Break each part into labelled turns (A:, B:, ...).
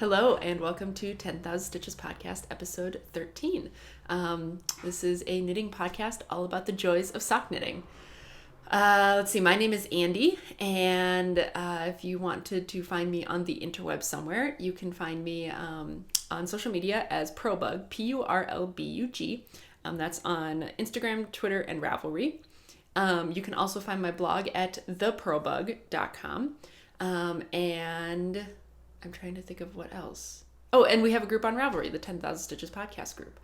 A: Hello and welcome to 10,000 Stitches Podcast, episode 13. This is a knitting podcast all about the joys of sock knitting. Let's see, my name is Andy, and if you wanted to find me on the interweb somewhere, you can find me on social media as Purlbug, P-U-R-L-B-U-G. That's on Instagram, Twitter, and Ravelry. You can also find my blog at thepurlbug.com. And I'm trying to think of what else. Oh, and we have a group on Ravelry, the 10,000 Stitches podcast group.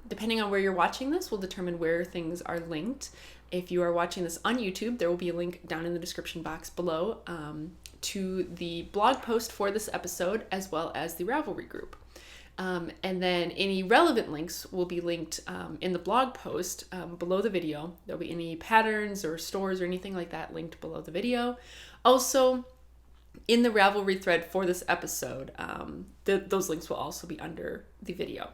A: Depending on where you're watching this will determine where things are linked. If you are watching this on YouTube, there will be a link down in the description box below to the blog post for this episode, as well as the Ravelry group. And then any relevant links will be linked in the blog post below the video. There'll be any patterns or stores or anything like that linked below the video. Also, in the Ravelry thread for this episode, those links will also be under the video.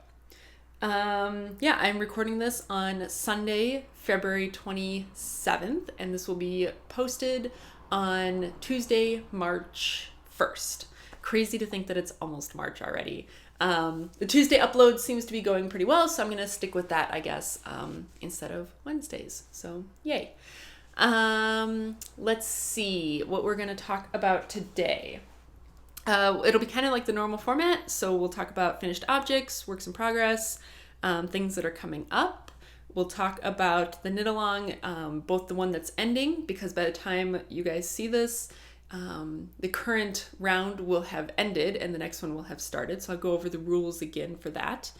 A: I'm recording this on Sunday, February 27th, and this will be posted on Tuesday, March 1st. Crazy to think that it's almost March already. The Tuesday upload seems to be going pretty well, so I'm going to stick with that, I guess, instead of Wednesdays. So, yay. Let's see what we're going to talk about today. It'll be kind of like the normal format. So we'll talk about finished objects, works in progress, things that are coming up. We'll talk about the Knitalong, both the one that's ending, because by the time you guys see this, the current round will have ended and the next one will have started. So I'll go over the rules again for that.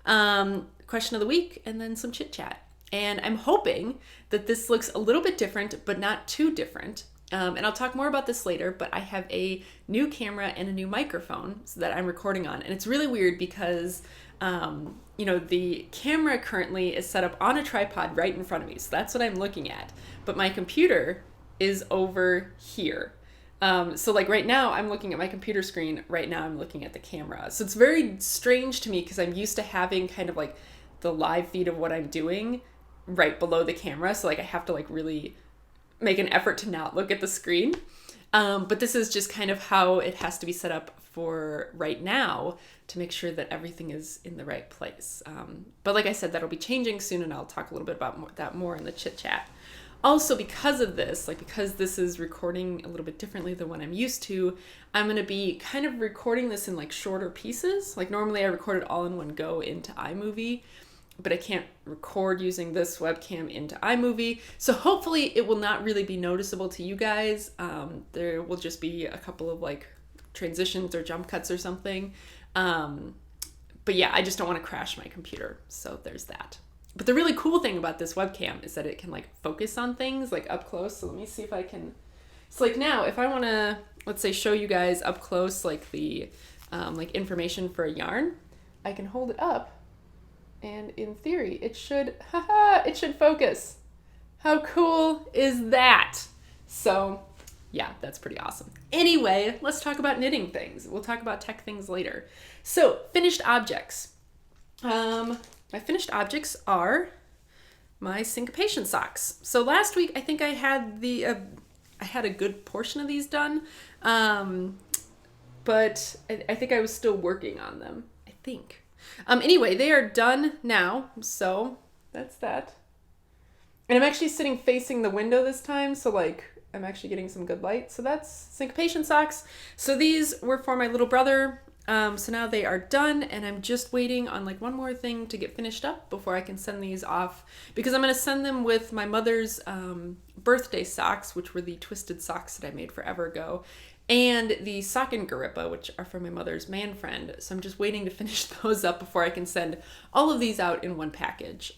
A: Question of the week, and then some chit chat. And I'm hoping that this looks a little bit different, but not too different. And I'll talk more about this later, but I have a new camera and a new microphone that I'm recording on. And it's really weird because, the camera currently is set up on a tripod right in front of me. So that's what I'm looking at. But my computer is over here. So like right now I'm looking at my computer screen. Right now I'm looking at the camera. So it's very strange to me because I'm used to having kind of like the live feed of what I'm doing right below the camera. So like I have to like really make an effort to not look at the screen. But this is just kind of how it has to be set up for right now to make sure that everything is in the right place. But like I said, that'll be changing soon, and I'll talk a little bit about that more in the chit chat. Also, because of this, because this is recording a little bit differently than what I'm used to, I'm going to be kind of recording this in like shorter pieces. Like normally I record it all in one go into iMovie, but I can't record using this webcam into iMovie. So hopefully it will not really be noticeable to you guys. There will just be a couple of like transitions or jump cuts or something. But yeah, I just don't want to crash my computer. So there's that. But the really cool thing about this webcam is that it can like focus on things like up close. So let me see if I can. So like now, if I want to, let's say, show you guys up close like the like information for a yarn, I can hold it up. And in theory, it should focus. How cool is that? So yeah, that's pretty awesome. Anyway, let's talk about knitting things. We'll talk about tech things later. So finished objects. My finished objects are my syncopation socks. So last week, I think I had I had a good portion of these done. But I think I was still working on them, I think. Anyway, they are done now, so that's that. And I'm actually sitting facing the window this time, so like I'm actually getting some good light. So that's syncopation socks. So these were for my little brother. So now they are done, and I'm just waiting on like one more thing to get finished up before I can send these off, because I'm going to send them with my mother's birthday socks, which were the twisted socks that I made forever ago, and the Socken Garippa, which are from my mother's man friend. So I'm just waiting to finish those up before I can send all of these out in one package,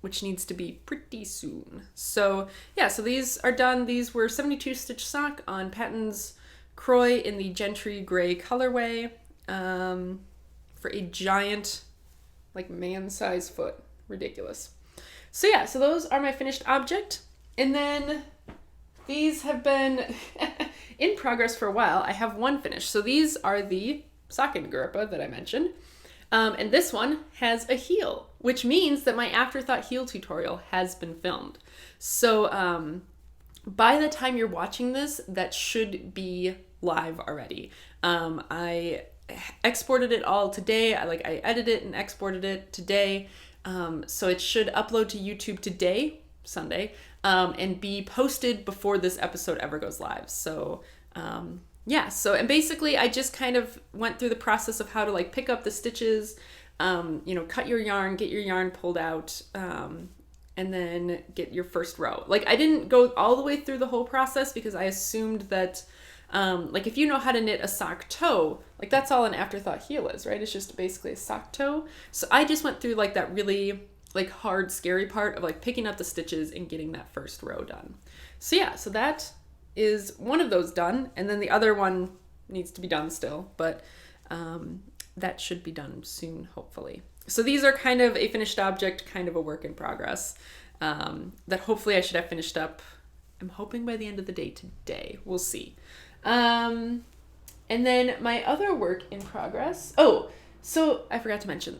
A: which needs to be pretty soon. So yeah, so these are done. These were 72 stitch sock on Patton's Croy in the Gentry Gray colorway, for a giant, like man-size foot. Ridiculous. So yeah, so those are my finished object. And then these have been in progress for a while. I have one finished. So these are the Socken Garippa that I mentioned. And this one has a heel, which means that my afterthought heel tutorial has been filmed. So by the time you're watching this, that should be live already. I exported it all today. I edited it and exported it today. So it should upload to YouTube today, Sunday, and be posted before this episode ever goes live. So, and basically I just kind of went through the process of how to like pick up the stitches, cut your yarn, get your yarn pulled out, and then get your first row. Like I didn't go all the way through the whole process because I assumed that if you know how to knit a sock toe, like that's all an afterthought heel is, right? It's just basically a sock toe. So I just went through like that really like hard, scary part of like picking up the stitches and getting that first row done. So yeah, so that is one of those done. And then the other one needs to be done still, but that should be done soon, hopefully. So these are kind of a finished object, kind of a work in progress, that hopefully I should have finished up. I'm hoping by the end of the day today. We'll see. And then my other work in progress. Oh, so I forgot to mention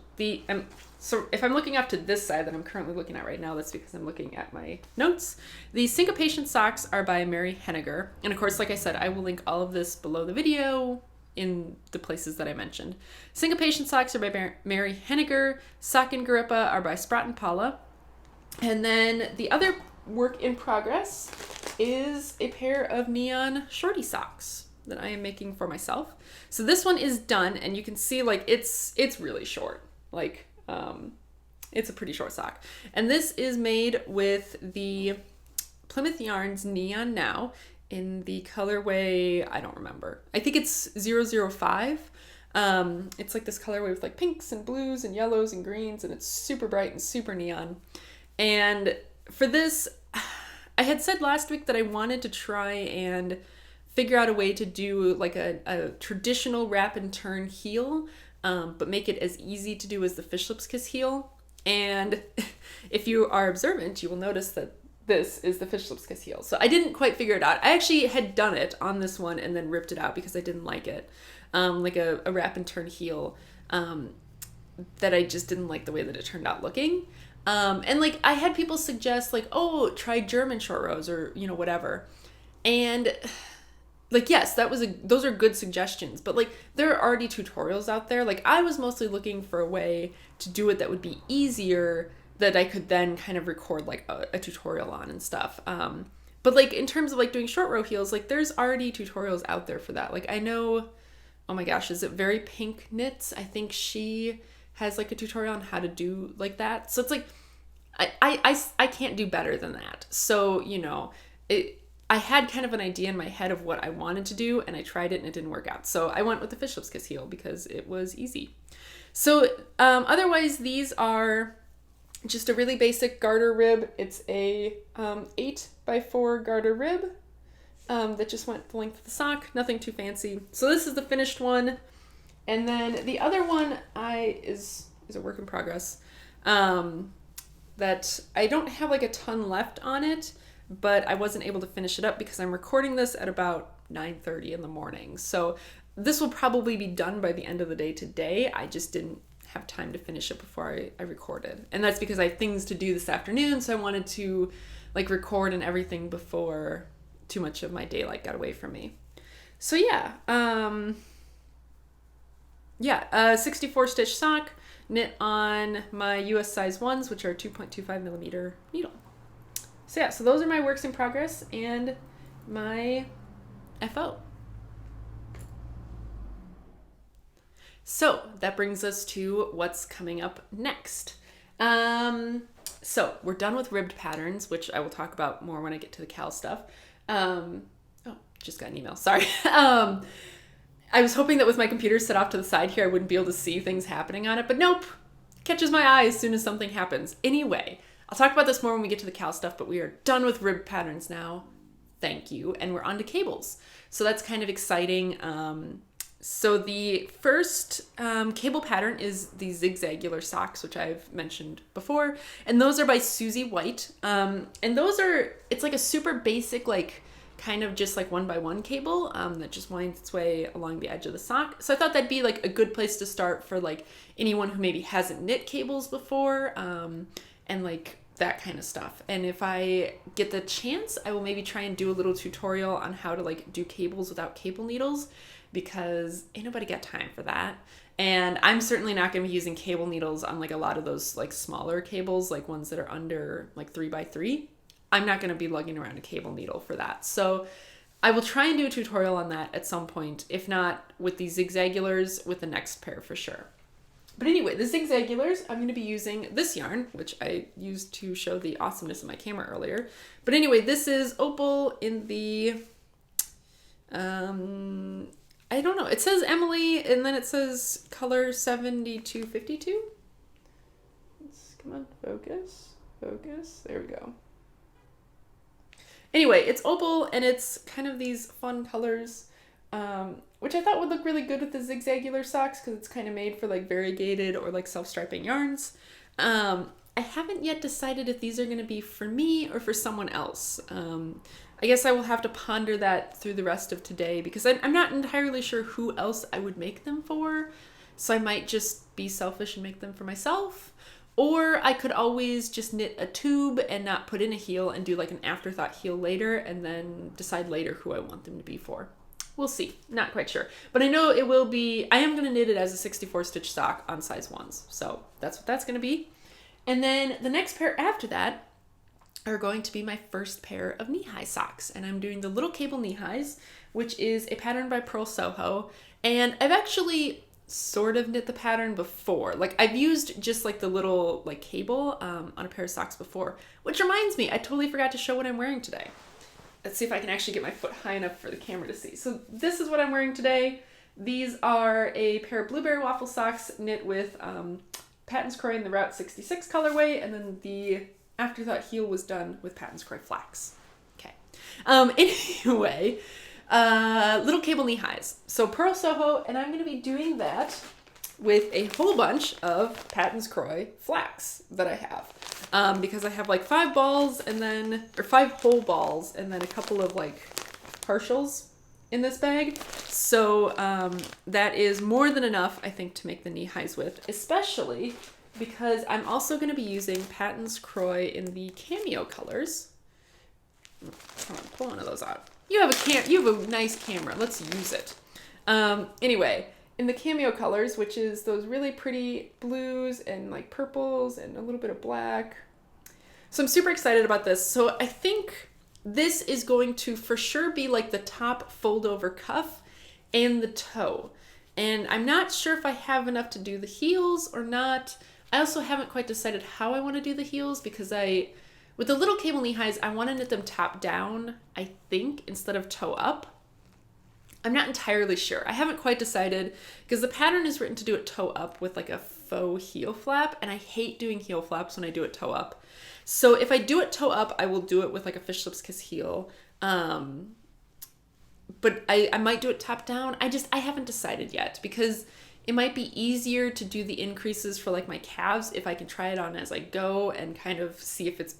A: so if I'm looking up to this side that I'm currently looking at right now, that's because I'm looking at my notes. The Syncopation socks are by Mary Henniger. And of course, like I said, I will link all of this below the video in the places that I mentioned. Syncopation socks are by Mary Henniger. Sock and Garippa are by Sprott and Paula. And then the other work in progress is a pair of neon shorty socks that I am making for myself. So this one is done, and you can see like it's really short. Like it's a pretty short sock. And this is made with the Plymouth Yarns Neon Now in the colorway, I don't remember. I think it's 005. It's like this colorway with like pinks and blues and yellows and greens, and it's super bright and super neon. And for this, I had said last week that I wanted to try and figure out a way to do like a traditional wrap and turn heel, but make it as easy to do as the Fish Lips Kiss heel. And if you are observant, you will notice that this is the Fish Lips Kiss heel. So I didn't quite figure it out. I actually had done it on this one and then ripped it out because I didn't like it. Like a wrap and turn heel that I just didn't like the way that it turned out looking. And like I had people suggest like, oh, try German short rows or, whatever. And like, yes, those are good suggestions, but like there are already tutorials out there. Like I was mostly looking for a way to do it that would be easier, that I could then kind of record like a tutorial on and stuff. But like in terms of like doing short row heels, like there's already tutorials out there for that. Like I know, oh my gosh, is it Very Pink Knits? I think she has like a tutorial on how to do like that. So it's like, I can't do better than that. So, I had kind of an idea in my head of what I wanted to do, and I tried it and it didn't work out. So I went with the Fish Lips Kiss heel because it was easy. So otherwise, these are just a really basic garter rib. It's a 8x4 garter rib that just went the length of the sock. Nothing too fancy. So this is the finished one. And then the other one is a work in progress that I don't have like a ton left on it, but I wasn't able to finish it up because I'm recording this at about 9:30 in the morning. So this will probably be done by the end of the day today. I just didn't have time to finish it before I recorded. And that's because I have things to do this afternoon, so I wanted to like record and everything before too much of my daylight got away from me. So yeah, 64 stitch sock knit on my US size 1s, which are 2.25 millimeter needle. So yeah, so those are my works in progress and my FO. So that brings us to what's coming up next. So we're done with ribbed patterns, which I will talk about more when I get to the Cal stuff. Just got an email, sorry. I was hoping that with my computer set off to the side here, I wouldn't be able to see things happening on it, but nope, catches my eye as soon as something happens. Anyway, I'll talk about this more when we get to the Cal stuff, but we are done with ribbed patterns now. Thank you. And we're on to cables. So that's kind of exciting. So the first cable pattern is the zigzagular socks, which I've mentioned before. And those are by Susie White. And it's like a super basic, like kind of just like 1x1 cable that just winds its way along the edge of the sock. So I thought that'd be like a good place to start for like anyone who maybe hasn't knit cables before and like that kind of stuff. And if I get the chance, I will maybe try and do a little tutorial on how to like do cables without cable needles. because ain't nobody got time for that. And I'm certainly not going to be using cable needles on like a lot of those like smaller cables, like ones that are under like 3x3. I'm not going to be lugging around a cable needle for that. So I will try and do a tutorial on that at some point, if not with the zigzagulars, with the next pair for sure. But anyway, the zigzagulars, I'm going to be using this yarn, which I used to show the awesomeness of my camera earlier. But anyway, this is Opal in the, I don't know, it says Emily, and then it says color 7252. Come on, focus, there we go. Anyway, it's Opal, and it's kind of these fun colors, which I thought would look really good with the zigzagular socks because it's kind of made for like variegated or like self-striping yarns. I haven't yet decided if these are going to be for me or for someone else. I guess I will have to ponder that through the rest of today because I'm not entirely sure who else I would make them for. So I might just be selfish and make them for myself. Or I could always just knit a tube and not put in a heel and do like an afterthought heel later and then decide later who I want them to be for. We'll see. Not quite sure. But I know it will be, I am going to knit it as a 64 stitch sock on size 1s. So that's what that's going to be. And then the next pair after that are going to be my first pair of knee-high socks. And I'm doing the little cable knee-highs, which is a pattern by Pearl Soho. And I've actually sort of knit the pattern before. Like I've used just like the little like cable on a pair of socks before, which reminds me, I totally forgot to show what I'm wearing today. Let's see if I can actually get my foot high enough for the camera to see. So this is what I'm wearing today. These are a pair of blueberry waffle socks knit with Patons Croy in the Route 66 colorway, and then the afterthought heel was done with Patons Croy flax. Okay. Anyway, little cable knee highs. So Pearl Soho, and I'm going to be doing that with a whole bunch of Patons Croy flax that I have. Because I have like 5 balls and then, or 5 whole balls and then a couple of like partials in this bag. So that is more than enough, I think, to make the knee highs with, especially because I'm also going to be using Patons Croy in the cameo colors. Come on, pull one of those out. You have a nice camera. Let's use it. Anyway, in the cameo colors, which is those really pretty blues and like purples and a little bit of black. So I'm super excited about this. So I think this is going to for sure be like the top fold over cuff and the toe. And I'm not sure if I have enough to do the heels or not. I also haven't quite decided how I want to do the heels because with the little cable knee highs, I want to knit them top down, I think, instead of toe up. I'm not entirely sure. I haven't quite decided because the pattern is written to do it toe up with like a faux heel flap, and I hate doing heel flaps when I do it toe up. So if I do it toe up, I will do it with like a fish lips kiss heel. But I might do it top down. I haven't decided yet because it might be easier to do the increases for like my calves if I can try it on as I go and kind of see if it's,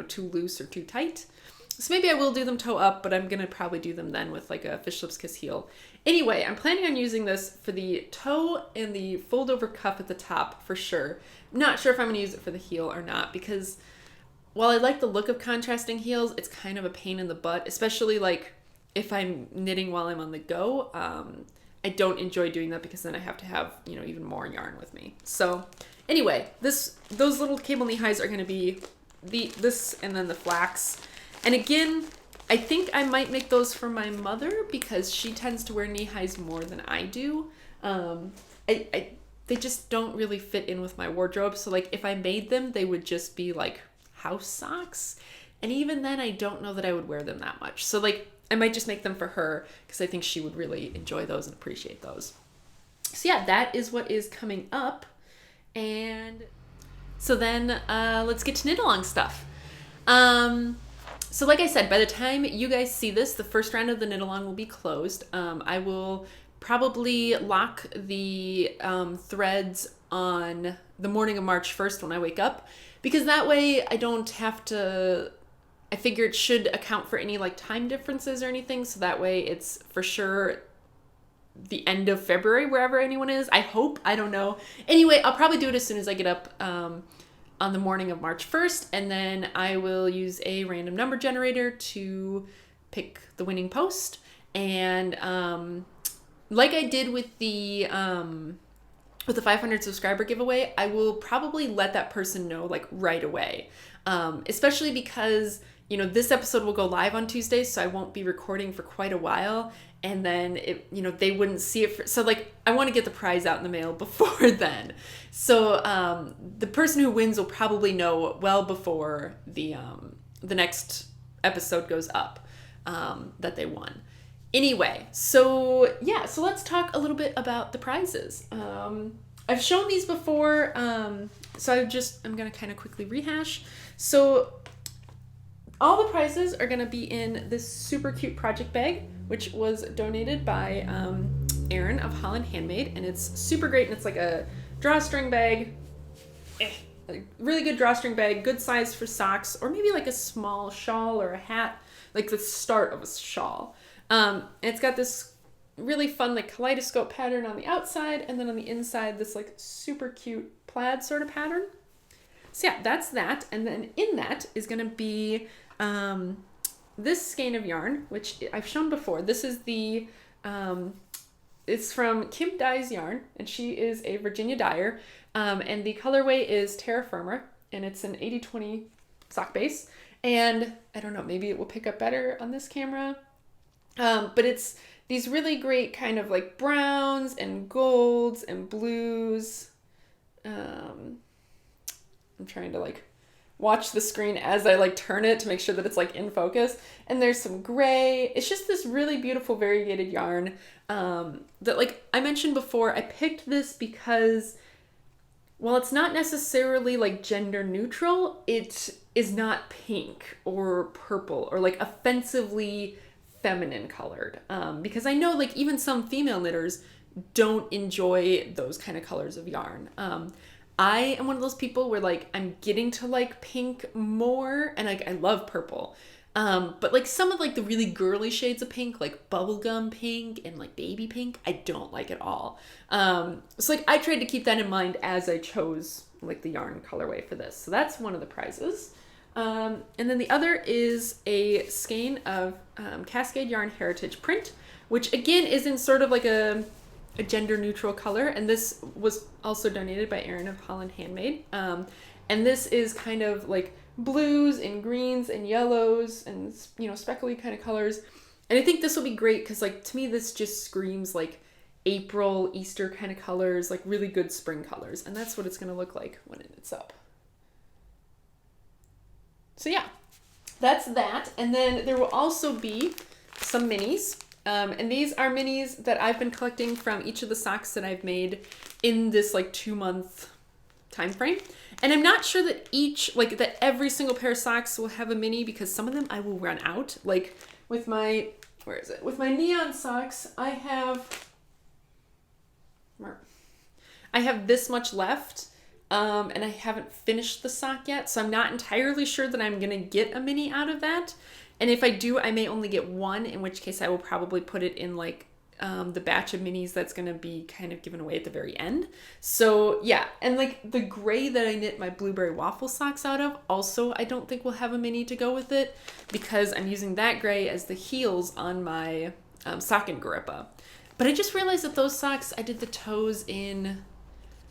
A: too loose or too tight. So maybe I will do them toe up, but I'm going to probably do them then with like a fish lips kiss heel. Anyway, I'm planning on using this for the toe and the fold over cuff at the top for sure. I'm not sure if I'm going to use it for the heel or not because while I like the look of contrasting heels, it's kind of a pain in the butt, especially like if I'm knitting while I'm on the go. I don't enjoy doing that because then I have to have, even more yarn with me. So anyway, those little cable knee highs are going to be this and then the flax. And again, I think I might make those for my mother because she tends to wear knee highs more than I do. They just don't really fit in with my wardrobe. So like if I made them, they would just be like house socks. And even then I don't know that I would wear them that much. So like I might just make them for her because I think she would really enjoy those and appreciate those. So yeah, that is what is coming up. And so then let's get to Knitalong stuff. So like I said, by the time you guys see this, the first round of the Knitalong will be closed. I will probably lock the threads on the morning of March 1st when I wake up, because that way I don't have to, I figure it should account for any like time differences or anything. So that way it's for sure the end of February, wherever anyone is. I hope, I don't know. Anyway, I'll probably do it as soon as I get up on the morning of March 1st, and then I will use a random number generator to pick the winning post, and like I did with the 500 subscriber giveaway, I will probably let that person know like right away. Especially because, you know, this episode will go live on Tuesday, so I won't be recording for quite a while. And then it, you know, they wouldn't see it. So like, I want to get the prize out in the mail before then. So the person who wins will probably know well before the next episode goes up that they won. Anyway, so yeah, so let's talk a little bit about the prizes. I've shown these before, so I'm going to kind of quickly rehash. So all the prizes are going to be in this super cute project bag, which was donated by Erin of Holland Handmade, and it's super great, and it's like a drawstring bag, a really good drawstring bag, good size for socks, or maybe like a small shawl or a hat, like the start of a shawl. And it's got this really fun like kaleidoscope pattern on the outside, and then on the inside this like super cute plaid sort of pattern. So yeah, that's that. And then in that is going to be this skein of yarn, which I've shown before. This is the it's from Kim Dye's Yarn, and she is a Virginia dyer, and the colorway is Terra Firma, and it's an 80/20 sock base. And I don't know, maybe it will pick up better on this camera. But it's these really great kind of like browns and golds and blues. I'm trying to like watch the screen as I like turn it to make sure that it's like in focus. And there's some gray. It's just this really beautiful variegated yarn that, like I mentioned before, I picked this because while it's not necessarily like gender neutral, it is not pink or purple or like offensively feminine colored, because I know like even some female knitters don't enjoy those kind of colors of yarn. I am one of those people where like I'm getting to like pink more, and like I love purple, but like some of like the really girly shades of pink, like bubblegum pink and like baby pink, I don't like at all. So like I tried to keep that in mind as I chose like the yarn colorway for this. So that's one of the prizes. And then the other is a skein of Cascade Yarn Heritage Print, which again is in sort of like a gender neutral color. And this was also donated by Erin of Holland Handmade. And this is kind of like blues and greens and yellows and, you know, speckly kind of colors. And I think this will be great because like to me this just screams like April, Easter kind of colors, like really good spring colors. And that's what it's going to look like when it's up. So yeah, that's that. And then there will also be some minis. And these are minis that I've been collecting from each of the socks that I've made in this like 2-month time frame. And I'm not sure that that every single pair of socks will have a mini, because some of them I will run out. Like with my, with my neon socks, I have this much left. And I haven't finished the sock yet, so I'm not entirely sure that I'm gonna get a mini out of that. And if I do, I may only get one, in which case I will probably put it in like the batch of minis that's gonna be kind of given away at the very end. So yeah, and like the gray that I knit my blueberry waffle socks out of, also I don't think we'll have a mini to go with it, because I'm using that gray as the heels on my Sockin' Grippa. But I just realized that those socks, I did the toes in,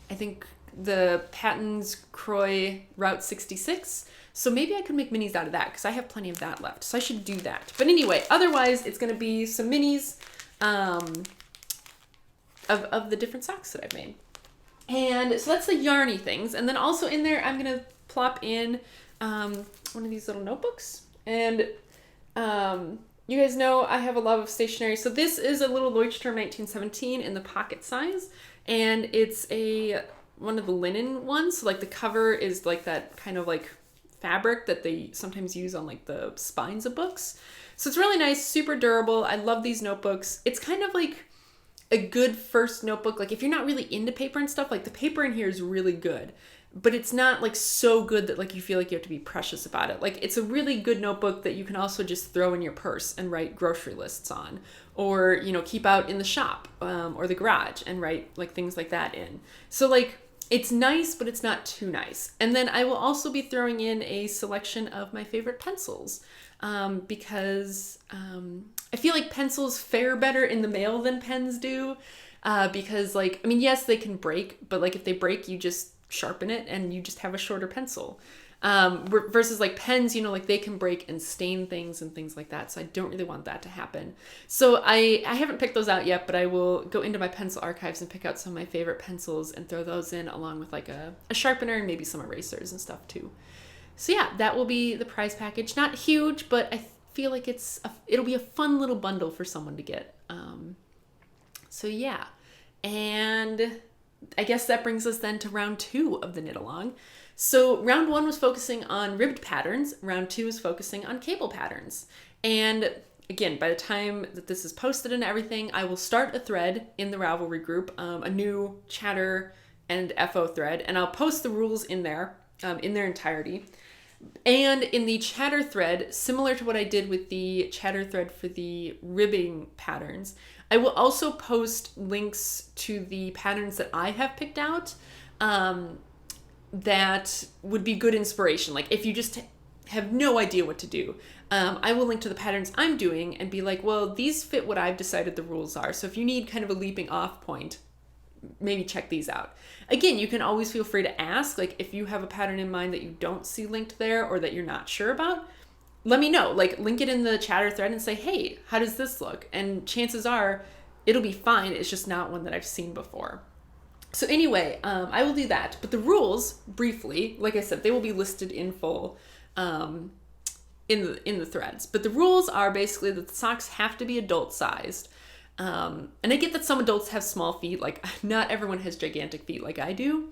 A: I think, the Patton's Croy Route 66. So maybe I could make minis out of that, because I have plenty of that left. So I should do that. But anyway, otherwise it's going to be some minis of the different socks that I've made. And so that's the yarny things. And then also in there, I'm going to plop in one of these little notebooks. And you guys know I have a love of stationery. So this is a little Leuchtturm 1917 in the pocket size. And it's one of the linen ones. So like the cover is like that kind of like fabric that they sometimes use on like the spines of books. So it's really nice, super durable. I love these notebooks. It's kind of like a good first notebook. Like if you're not really into paper and stuff, like the paper in here is really good, but it's not like so good that like you feel like you have to be precious about it. Like it's a really good notebook that you can also just throw in your purse and write grocery lists on, or, you know, keep out in the shop or the garage and write like things like that in. So like it's nice, but it's not too nice. And then I will also be throwing in a selection of my favorite pencils. because I feel like pencils fare better in the mail than pens do. Because like, I mean, yes, they can break, but like if they break, you just sharpen it and you just have a shorter pencil. Versus like pens, you know, like they can break and stain things and things like that. So I don't really want that to happen. So I haven't picked those out yet, but I will go into my pencil archives and pick out some of my favorite pencils and throw those in along with like a sharpener and maybe some erasers and stuff too. So yeah, that will be the prize package. Not huge, but I feel like it'll be a fun little bundle for someone to get. So yeah, and I guess that brings us then to round 2 of the Knitalong. So round 1 was focusing on ribbed patterns. Round 2 is focusing on cable patterns. And again, by the time that this is posted and everything, I will start a thread in the Ravelry group, a new Chatter and FO thread, and I'll post the rules in there, in their entirety. And in the Chatter thread, similar to what I did with the Chatter thread for the ribbing patterns, I will also post links to the patterns that I have picked out that would be good inspiration. Like if you just have no idea what to do, I will link to the patterns I'm doing and be like, well, these fit what I've decided the rules are. So if you need kind of a leaping off point, maybe check these out. Again, you can always feel free to ask, like if you have a pattern in mind that you don't see linked there or that you're not sure about, let me know. Like link it in the Chatter thread and say, hey, how does this look? And chances are it'll be fine. It's just not one that I've seen before. So anyway, I will do that. But the rules, briefly, like I said, they will be listed in full in the threads. But the rules are basically that the socks have to be adult sized. And I get that some adults have small feet, like not everyone has gigantic feet like I do,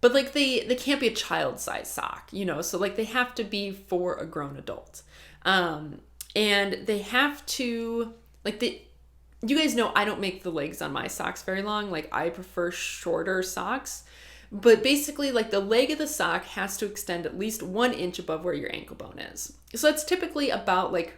A: but like they can't be a child size sock, you know, so like they have to be for a grown adult. And they have to, like you guys know I don't make the legs on my socks very long, like I prefer shorter socks, but basically like the leg of the sock has to extend at least 1 inch above where your ankle bone is. So that's typically about like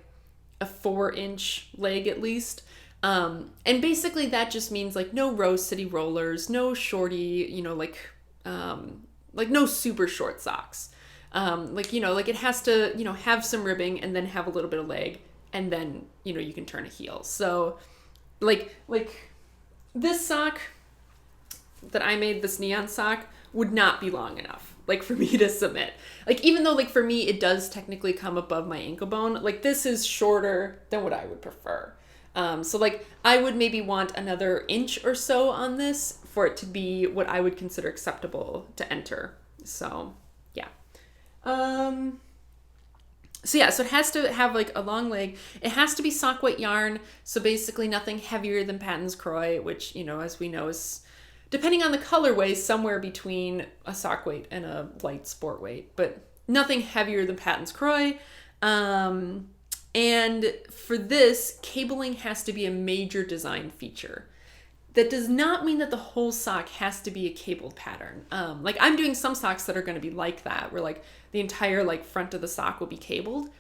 A: a 4-inch leg at least. And basically that just means like no Rose City rollers, no shorty, you know, like no super short socks. Like, you know, like it has to, you know, have some ribbing and then have a little bit of leg and then, you know, you can turn a heel. So like this sock that I made, this neon sock, would not be long enough, like for me to submit. Like, even though like for me, it does technically come above my ankle bone, like this is shorter than what I would prefer. So like I would maybe want another inch or so on this for it to be what I would consider acceptable to enter. So yeah. So it has to have like a long leg. It has to be sock weight yarn. So basically nothing heavier than Patton's Croy, which, you know, as we know is, depending on the colorway, somewhere between a sock weight and a light sport weight, but nothing heavier than Patton's Croy. And for this, cabling has to be a major design feature. That does not mean that the whole sock has to be a cabled pattern. Like I'm doing some socks that are going to be like that, where like the entire like front of the sock will be cabled,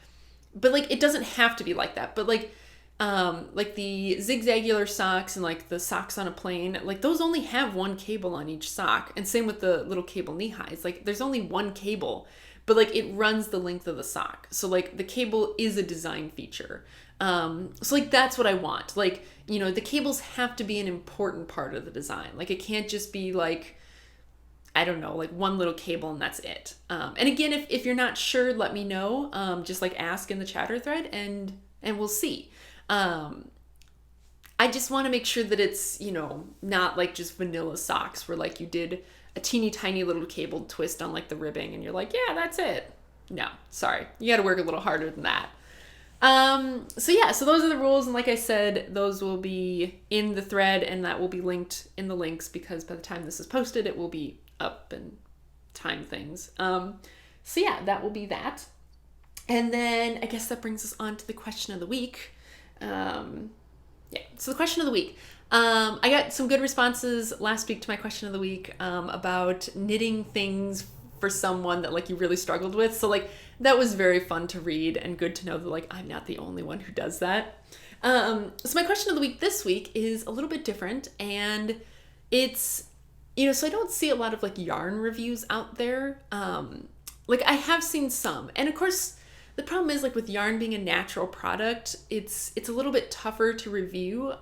A: but like it doesn't have to be like that. But like the zigzagular socks and like the socks on a plane, like those only have 1 cable on each sock. And same with the little cable knee highs, like there's only 1 cable, but like it runs the length of the sock. So like the cable is a design feature. So like that's what I want. Like, you know, the cables have to be an important part of the design. Like it can't just be like, I don't know, like 1 little cable and that's it. And again, if you're not sure, let me know. Just like ask in the Chatter thread and we'll see. I just want to make sure that it's, you know, not like just vanilla socks where like you did a teeny tiny little cabled twist on like the ribbing and you're like, yeah, that's it. No, sorry. You got to work a little harder than that. So those are the rules. And like I said, those will be in the thread and that will be linked in the links because by the time this is posted, it will be up and time things. That will be that. And then I guess that brings us on to the question of the week. So the question of the week. I got some good responses last week to my question of the week about knitting things for someone that like you really struggled with. So like that was very fun to read and good to know that like I'm not the only one who does that. So my question of the week this week is a little bit different and it's, you know, so I don't see a lot of like yarn reviews out there. Like I have seen some, and of course The problem is like with yarn being a natural product, it's a little bit tougher to review.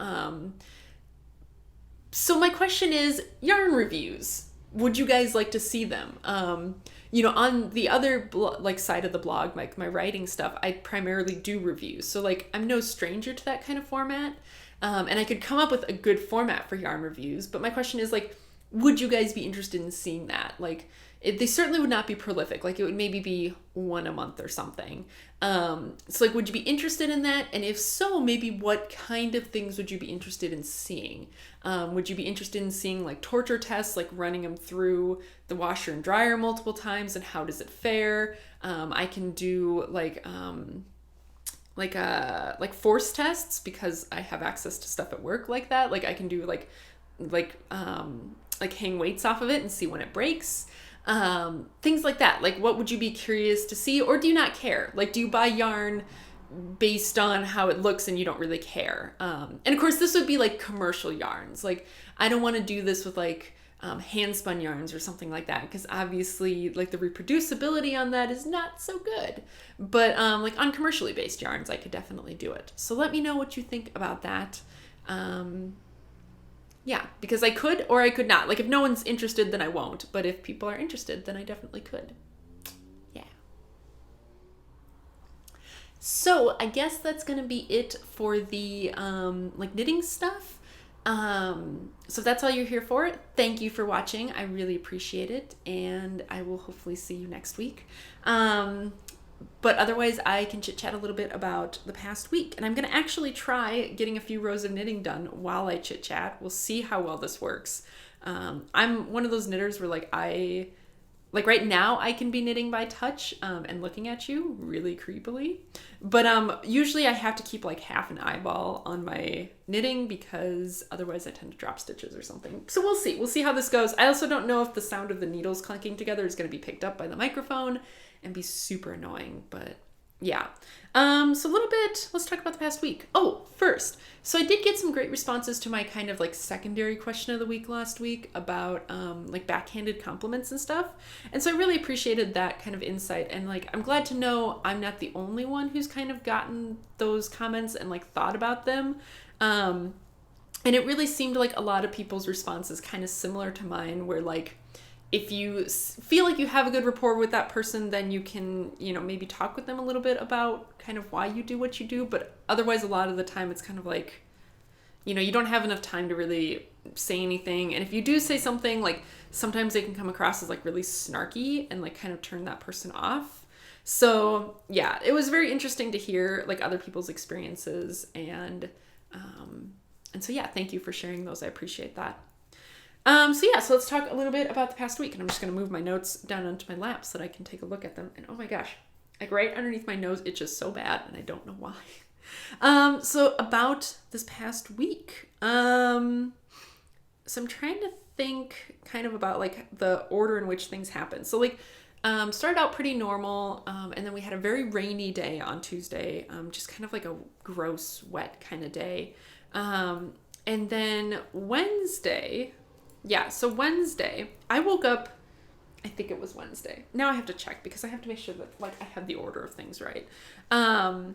A: So my question is, yarn reviews. Would you guys like to see them? On the other side of the blog, like my writing stuff, I primarily do reviews. So like I'm no stranger to that kind of format. And I could come up with a good format for yarn reviews. But my question is like, would you guys be interested in seeing that? Like, they certainly would not be prolific. Like, it would maybe be one a month or something. So like, would you be interested in that? And if so, maybe what kind of things would you be interested in seeing? Would you be interested in seeing like torture tests, like running them through the washer and dryer multiple times, and how does it fare? I can do like force tests because I have access to stuff at work like that. Like I can do like hang weights off of it and see when it breaks. Things like that. Like, what would you be curious to see, or do you not care? Like, do you buy yarn based on how it looks and you don't really care? And of course, this would be like commercial yarns. Like, I don't want to do this with like hand spun yarns or something like that, because obviously like the reproducibility on that is not so good. But like on commercially based yarns, I could definitely do it. So let me know what you think about that. Yeah, because I could or I could not. Like, if no one's interested, then I won't. But if people are interested, then I definitely could. Yeah. So I guess that's going to be it for the knitting stuff. So if that's all you're here for, thank you for watching. I really appreciate it. And I will hopefully see you next week. But otherwise, I can chit-chat a little bit about the past week. And I'm going to actually try getting a few rows of knitting done while I chit-chat. We'll see how well this works. I'm one of those knitters where right now I can be knitting by touch and looking at you really creepily. But usually I have to keep like half an eyeball on my knitting because otherwise I tend to drop stitches or something. So we'll see. We'll see how this goes. I also don't know if the sound of the needles clanking together is going to be picked up by the microphone and be super annoying, but yeah. So a little bit, let's talk about the past week. Oh, first, so I did get some great responses to my kind of like secondary question of the week last week about like backhanded compliments and stuff. And so I really appreciated that kind of insight. And like, I'm glad to know I'm not the only one who's kind of gotten those comments and like thought about them. And it really seemed like a lot of people's responses kind of similar to mine, where like, if you feel like you have a good rapport with that person, then you can, maybe talk with them a little bit about kind of why you do what you do. But otherwise, a lot of the time, it's kind of like, you don't have enough time to really say anything. And if you do say something, like sometimes they can come across as like really snarky and like kind of turn that person off. So yeah, it was very interesting to hear like other people's experiences. And so yeah, thank you for sharing those. I appreciate that. So let's talk a little bit about the past week, and I'm just going to move my notes down onto my lap so that I can take a look at them. And oh my gosh, like right underneath my nose itches so bad, and I don't know why. So about this past week, so I'm trying to think kind of about like the order in which things happened. So like, started out pretty normal, and then we had a very rainy day on Tuesday, just kind of like a gross, wet kind of day. And then Wednesday, I woke up, I think it was Wednesday. Now I have to check because I have to make sure that like I have the order of things right. So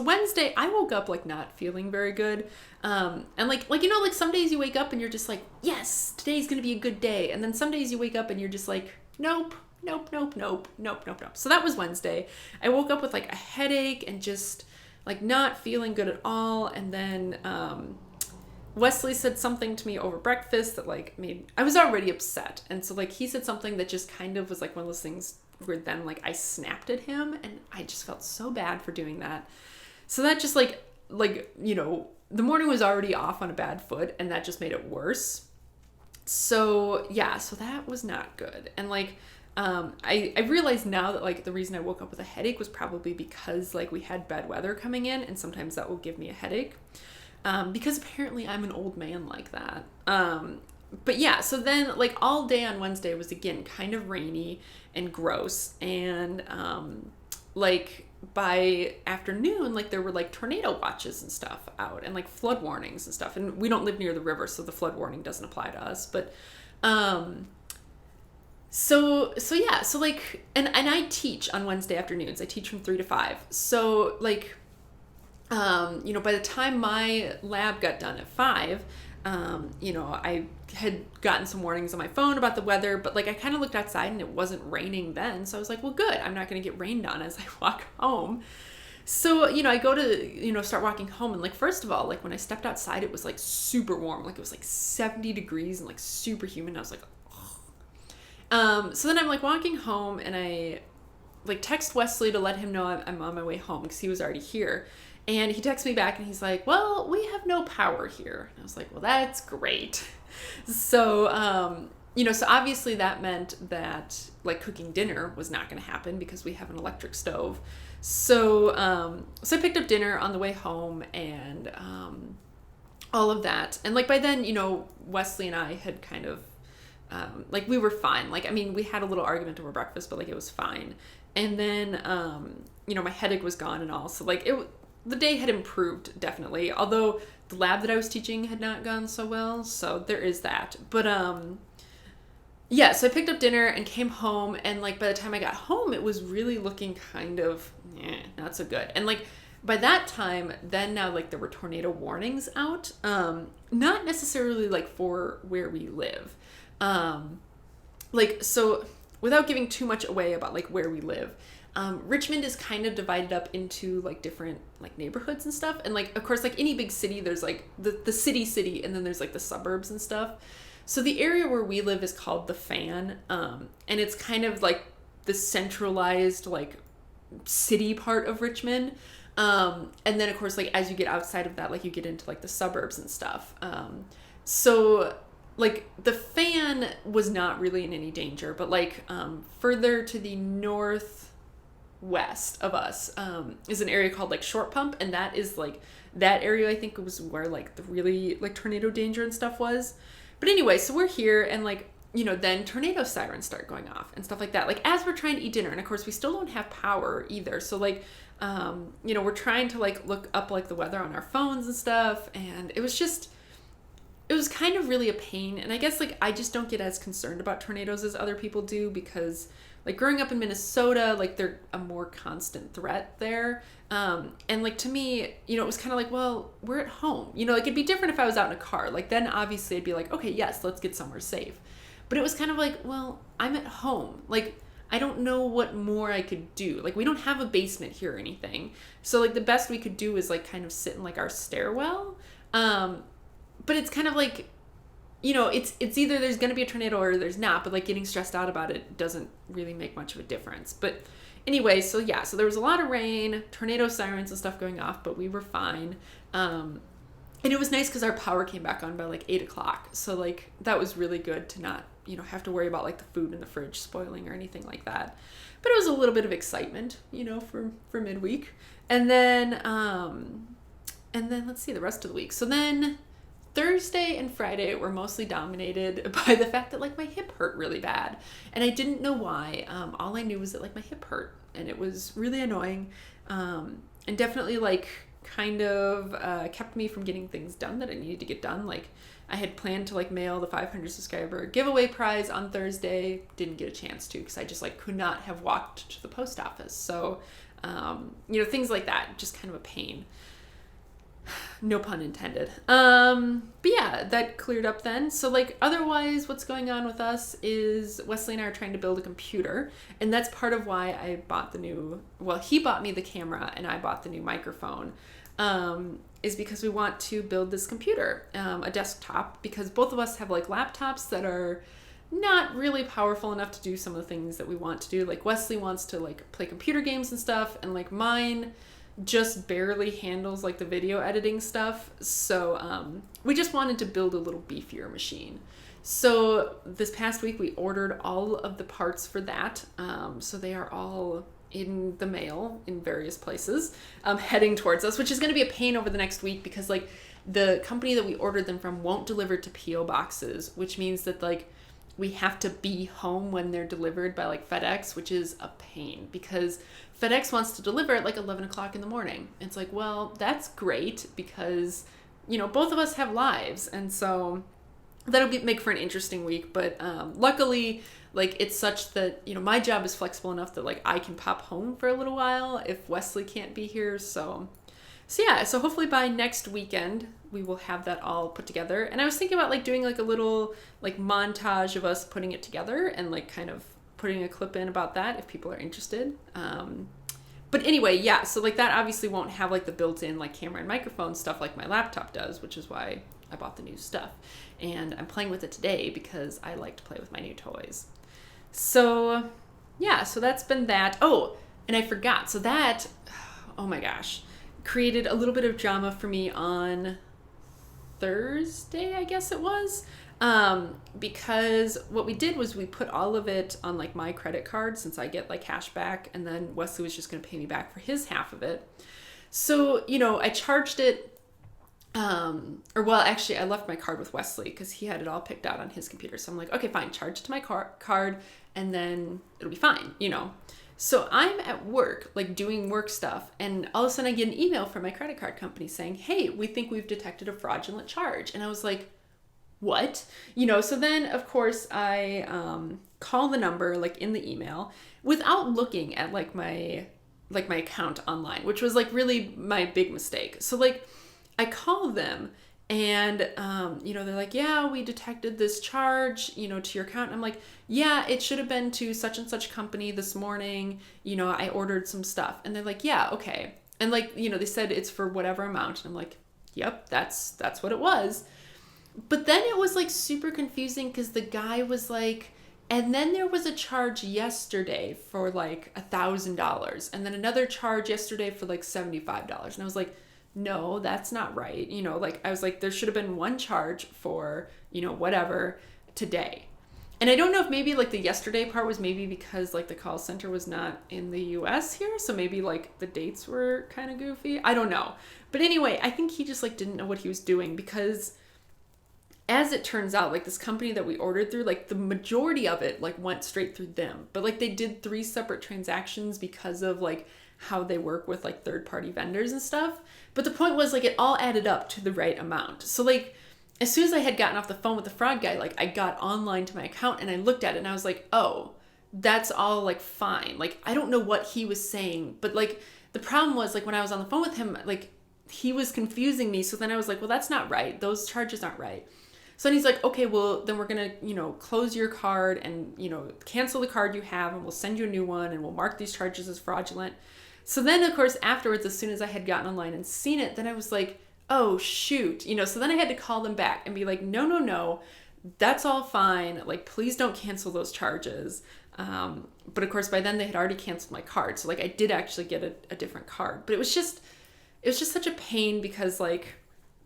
A: Wednesday I woke up like not feeling very good. And like some days you wake up and you're just like, yes, today's going to be a good day. And then some days you wake up and you're just like, nope. So that was Wednesday. I woke up with like a headache and just like not feeling good at all. And then, Wesley said something to me over breakfast that like I was already upset. And so like he said something that just kind of was like one of those things where then like I snapped at him, and I just felt so bad for doing that. So that just like, the morning was already off on a bad foot, and that just made it worse. So yeah, so that was not good. And like, I realize now that like the reason I woke up with a headache was probably because like we had bad weather coming in, and sometimes that will give me a headache. Because apparently I'm an old man like that. But yeah, so then like all day on Wednesday was again kind of rainy and gross. And like by afternoon, like there were like tornado watches and stuff out, and like flood warnings and stuff. And we don't live near the river, so the flood warning doesn't apply to us. But So yeah, so like, and I teach on Wednesday afternoons. I teach from 3 to 5. So like, by the time my lab got done at 5, I had gotten some warnings on my phone about the weather, but like I kind of looked outside and it wasn't raining then. So I was like, well, good. I'm not going to get rained on as I walk home. So, I go to, start walking home, and like, first of all, like when I stepped outside, it was like super warm. Like it was like 70 degrees and like super humid. And I was like, so then I'm like walking home, and I like text Wesley to let him know I'm on my way home because he was already here. And he texts me back and he's like, well, we have no power here. And I was like, well, that's great. So, so obviously that meant that like cooking dinner was not going to happen because we have an electric stove. So I picked up dinner on the way home, and all of that. And like by then, Wesley and I had kind of, like we were fine. Like, I mean, we had a little argument over breakfast, but like it was fine. And then, my headache was gone and all. So like the day had improved definitely. Although the lab that I was teaching had not gone so well. So there is that. But, yeah, so I picked up dinner and came home, and like by the time I got home, it was really looking kind of not so good. And like by that time, then now like there were tornado warnings out, not necessarily like for where we live. So without giving too much away about like where we live, Richmond is kind of divided up into like different like neighborhoods and stuff. And like, of course, like any big city, there's like the city, and then there's like the suburbs and stuff. So the area where we live is called the Fan, and it's kind of like the centralized like city part of Richmond. And then of course, like as you get outside of that, like you get into like the suburbs and stuff. So like the Fan was not really in any danger, but like further to the northwest of us is an area called like Short Pump, and that is like that area I think was where like the really like tornado danger and stuff was. But anyway, so we're here, and like, then tornado sirens start going off and stuff like that. Like as we're trying to eat dinner, and of course we still don't have power either. So like, we're trying to like look up like the weather on our phones and stuff. And it was kind of really a pain. And I guess like, I just don't get as concerned about tornadoes as other people do, because like growing up in Minnesota, like they're a more constant threat there. And like to me, it was kind of like, well, we're at home, like it'd be different if I was out in a car. Like then obviously I'd be like, okay, yes, let's get somewhere safe. But it was kind of like, well, I'm at home. Like, I don't know what more I could do. Like we don't have a basement here or anything. So like the best we could do is like kind of sit in like our stairwell. But it's kind of like, it's either there's going to be a tornado or there's not, but like getting stressed out about it doesn't really make much of a difference. But anyway, so yeah, so there was a lot of rain, tornado sirens and stuff going off, but we were fine. And it was nice because our power came back on by like 8 o'clock. So like that was really good to not, have to worry about like the food in the fridge spoiling or anything like that. But it was a little bit of excitement, for midweek. And then let's see the rest of the week. So then Thursday and Friday were mostly dominated by the fact that like my hip hurt really bad, and I didn't know why. All I knew was that like my hip hurt, and it was really annoying, and definitely like kind of kept me from getting things done that I needed to get done. Like I had planned to like mail the 500 subscriber giveaway prize on Thursday, didn't get a chance to because I just like could not have walked to the post office. So things like that, just kind of a pain. No pun intended. But yeah, that cleared up then. So like otherwise what's going on with us is Wesley and I are trying to build a computer, and that's part of why I bought he bought me the camera and I bought the new microphone, is because we want to build this computer, a desktop, because both of us have like laptops that are not really powerful enough to do some of the things that we want to do. Like Wesley wants to like play computer games and stuff, and like mine just barely handles like the video editing stuff. So we just wanted to build a little beefier machine. So this past week we ordered all of the parts for that. So they are all in the mail in various places, heading towards us, which is going to be a pain over the next week because like the company that we ordered them from won't deliver to PO boxes, which means that like we have to be home when they're delivered by like FedEx, which is a pain because FedEx wants to deliver at like 11 o'clock in the morning. It's like, well, that's great because, both of us have lives. And so make for an interesting week. But luckily, like, it's such that, you know, my job is flexible enough that, like, I can pop home for a little while if Wesley can't be here. So yeah, so hopefully by next weekend we will have that all put together. And I was thinking about, like, doing like a little like montage of us putting it together and like kind of putting a clip in about that if people are interested. But anyway, yeah, so like that obviously won't have like the built-in like camera and microphone stuff like my laptop does, which is why I bought the new stuff. And I'm playing with it today because I like to play with my new toys. So yeah, so that's been that. Oh, and I forgot. So that, oh my gosh, created a little bit of drama for me on Thursday, I guess it was. Because what we did was we put all of it on like my credit card since I get like cash back, and then Wesley was just going to pay me back for his half of it. So, you know, I charged it, or well, actually I left my card with Wesley because he had it all picked out on his computer. So I'm like, okay, fine, charge it to my card and then it'll be fine, you know? So I'm at work, like doing work stuff, and all of a sudden I get an email from my credit card company saying, hey, we think we've detected a fraudulent charge. And I was like, what? You know, so then of course I call the number like in the email without looking at like my account online, which was like really my big mistake. So like I call them and you know, they're like, yeah, we detected this charge, you know, to your account. And I'm like, yeah, it should have been to such and such company this morning, you know, I ordered some stuff. And they're like, yeah, okay. And like, you know, they said it's for whatever amount, and I'm like, yep, that's what it was. But then it was like super confusing because the guy was like, and then there was a charge yesterday for like $1,000, and then another charge yesterday for like $75. And I was like, no, that's not right. You know, like I was like, there should have been one charge for, you know, whatever today. And I don't know if maybe like the yesterday part was maybe because like the call center was not in the US here. So maybe like the dates were kind of goofy. I don't know. But anyway, I think he just like didn't know what he was doing, because as it turns out, like this company that we ordered through, like the majority of it like went straight through them, but like they did 3 separate transactions because of like how they work with like third-party vendors and stuff. But the point was like it all added up to the right amount. So like as soon as I had gotten off the phone with the fraud guy, like I got online to my account and I looked at it and I was like, oh, that's all like fine. Like I don't know what he was saying, but like the problem was like when I was on the phone with him, like he was confusing me. So then I was like, well, that's not right. Those charges aren't right. So then he's like, okay, well, then we're going to, you know, close your card and, you know, cancel the card you have, and we'll send you a new one, and we'll mark these charges as fraudulent. So then, of course, afterwards, as soon as I had gotten online and seen it, then I was like, oh, shoot. You know, so then I had to call them back and be like, no, that's all fine. Like, please don't cancel those charges. But of course, by then they had already canceled my card. So like I did actually get a different card, but it was just such a pain because like,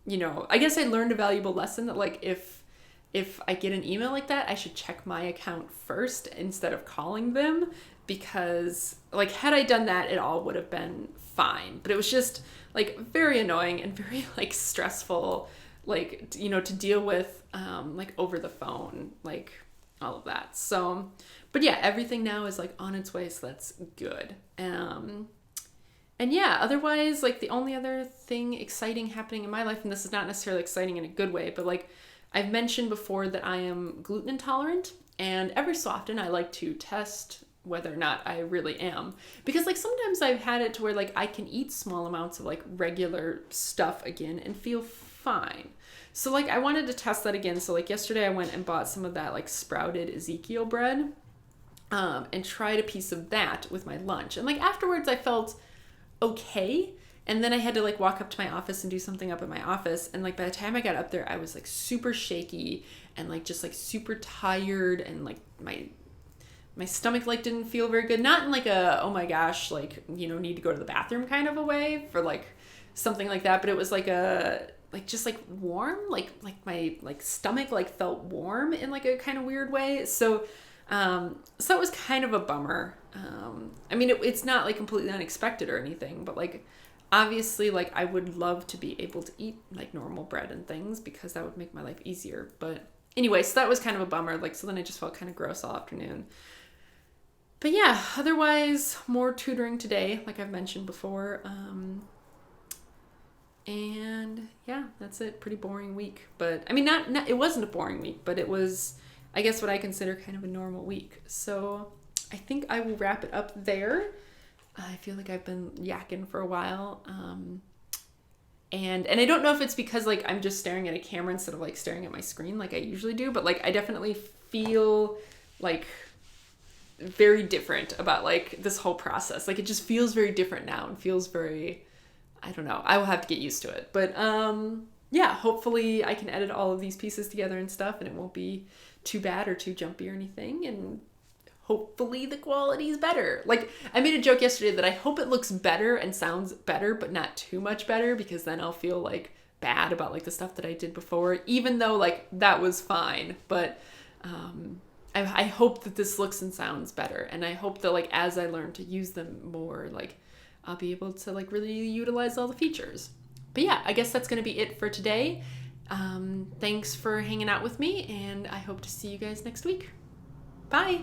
A: you know, I guess I learned a valuable lesson that like if I get an email like that, I should check my account first instead of calling them, because like had I done that, it all would have been fine. But it was just like very annoying and very like stressful, like, you know, to deal with like over the phone, like all of that. So, but yeah, everything now is like on its way, so that's good. And yeah, otherwise, like the only other thing exciting happening in my life, and this is not necessarily exciting in a good way, but like I've mentioned before that I am gluten intolerant, and every so often I like to test whether or not I really am. Because like sometimes I've had it to where like I can eat small amounts of like regular stuff again and feel fine. So like I wanted to test that again. So like yesterday I went and bought some of that like sprouted Ezekiel bread and tried a piece of that with my lunch. And like afterwards I felt okay, and then I had to like walk up to my office and do something up at my office, and like by the time I got up there I was like super shaky and like just like super tired, and like my stomach like didn't feel very good, not in like a oh my gosh like, you know, need to go to the bathroom kind of a way for like something like that, but it was like a like just like warm, like my like stomach like felt warm in like a kind of weird way. So it was kind of a bummer. I mean, it's not like completely unexpected or anything, but like, obviously, like I would love to be able to eat like normal bread and things because that would make my life easier. But anyway, so that was kind of a bummer. Like, so then I just felt kind of gross all afternoon. But yeah, otherwise, more tutoring today, like I've mentioned before. And yeah, that's it. Pretty boring week. But I mean, not it wasn't a boring week, but it was, I guess, what I consider kind of a normal week. So I think I will wrap it up there. I feel like I've been yakking for a while. And I don't know if it's because like I'm just staring at a camera instead of like staring at my screen like I usually do, but like I definitely feel like very different about like this whole process. Like it just feels very different now and feels very, I don't know. I will have to get used to it. But yeah, hopefully I can edit all of these pieces together and stuff and it won't be too bad or too jumpy or anything, and hopefully the quality is better. Like I made a joke yesterday that I hope it looks better and sounds better, but not too much better, because then I'll feel like bad about like the stuff that I did before, even though like that was fine. But I hope that this looks and sounds better, and I hope that like as I learn to use them more, like I'll be able to like really utilize all the features. But yeah, I guess that's gonna be it for today. Thanks for hanging out with me, and I hope to see you guys next week. Bye!